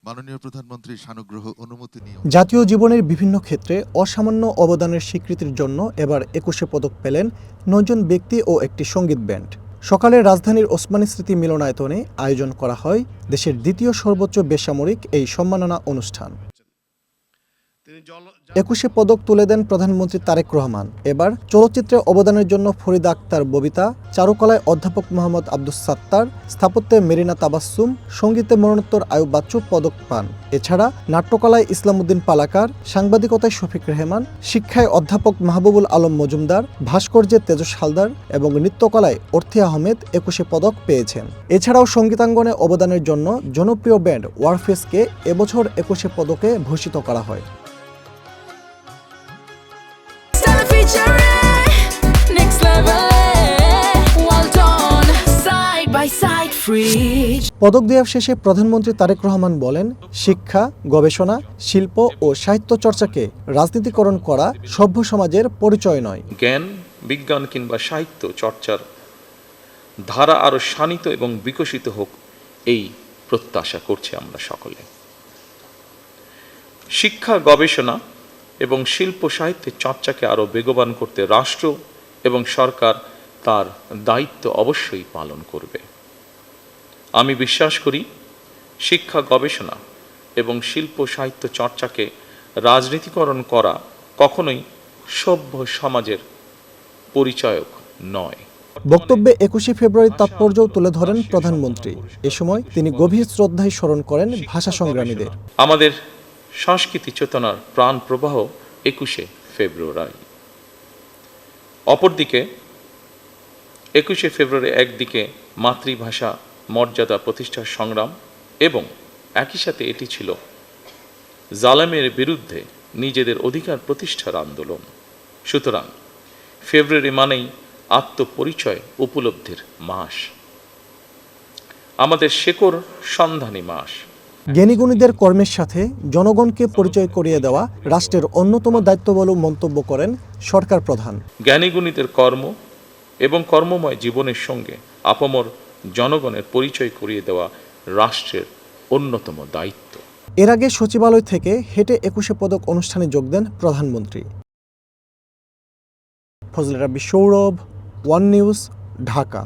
মাননীয় প্রধানমন্ত্রী সানুগ্রহ অনুমতি নিয়ে জাতীয় জীবনের বিভিন্ন ক্ষেত্রে অসামান্য অবদানের স্বীকৃতির জন্য এবার ২১শে পদক পেলেন ৯ জন ব্যক্তি ও একটি সঙ্গীত ব্যান্ড। সকালে রাজধানীর ওসমানী স্মৃতি মিলনায়তনে আয়োজন করা হয় দেশের দ্বিতীয় সর্বোচ্চ বেসামরিক এই সম্মাননা অনুষ্ঠান। ২১শে পদক তুলে দেন প্রধানমন্ত্রী তারেক রহমান। এবার চলচ্চিত্রে অবদানের জন্য ফরিদা আক্তার ববিতা, চারুকলায় অধ্যাপক মোহাম্মদ আব্দুস সাত্তার, স্থাপত্যে মেরিনা তাবাসসুম, সঙ্গীতে মরণোত্তর আয়ুব বাচ্চু পদক পান। এছাড়া নাট্যকলায় ইসলামউদ্দিন পালাকার, সাংবাদিকতায় শফিক রেহমান, শিক্ষায় অধ্যাপক মাহবুবুল আলম মজুমদার, ভাস্কর্যে তেজস হালদার এবং নৃত্যকলায় অর্থী আহমেদ ২১শে পদক পেয়েছেন। এছাড়াও সঙ্গীতাঙ্গনে অবদানের জন্য জনপ্রিয় ব্যান্ড ওয়ারফেসকে এবছর ২১শে পদকে ভূষিত করা হয়। পদক দেওয়া শেষে প্রধানমন্ত্রী তারেক রহমান বলেন, শিক্ষা, গবেষণা, শিল্প ও সাহিত্য চর্চাকে রাজনীতিকরণ করা সভ্য সমাজের পরিচয় নয়। জ্ঞান, বিজ্ঞান কিংবা সাহিত্য চর্চার ধারা আরো শানিত এবং বিকশিত হোক, এই প্রত্যাশা করছি আমরা সকলে। শিক্ষা, গবেষণা এবং শিল্প সাহিত্যের চর্চাকে আরো বেগবান করতে রাষ্ট্র এবং সরকার তার দায়িত্ব অবশ্যই পালন করবে। আমি বিশ্বাস করি, শিক্ষা, গবেষণা এবং শিল্প সাহিত্য চর্চাকে রাজনীতিকরণ করা কখনোই সভ্য সমাজের পরিচায়ক নয়। বক্তব্যে ২১শে ফেব্রুয়ারির তাৎপর্যও তুলে ধরেন প্রধানমন্ত্রী। এ সময় তিনি গভীর শ্রদ্ধায় স্মরণ করেন ভাষা সংগ্রামীদের। আমাদের সংস্কৃতি চেতনার প্রাণ প্রবাহ ২১শে ফেব্রুয়ারি। অপরদিকে ২১শে ফেব্রুয়ারি একদিকে মাতৃভাষা মর্যাদা প্রতিষ্ঠার সংগ্রাম এবং একই সাথে এটি ছিল জালেমের বিরুদ্ধে নিজেদের অধিকার প্রতিষ্ঠার আন্দোলন। সুতরাং ফেব্রুয়ারি মানেই আত্মপরিচয় উপলব্ধির মাস, আমাদের শেকড় সন্ধানী মাস। জ্ঞানীগুণীদের কর্মের সাথে জনগণকে পরিচয় করিয়ে দেওয়া রাষ্ট্রের অন্যতম দায়িত্ব বলে মন্তব্য করেন সরকার প্রধান। জ্ঞানীগুণীদের কর্ম এবং কর্মময় জীবনের সঙ্গে আপামর জনগণের পরিচয় করিয়ে দেওয়া রাষ্ট্রের অন্যতম দায়িত্ব। এর আগে সচিবালয় থেকে হেঁটে ২১শে পদক অনুষ্ঠানে যোগ দেন প্রধানমন্ত্রী। ফজলে রাব্বি সৌরভ, ওয়ান নিউজ, ঢাকা।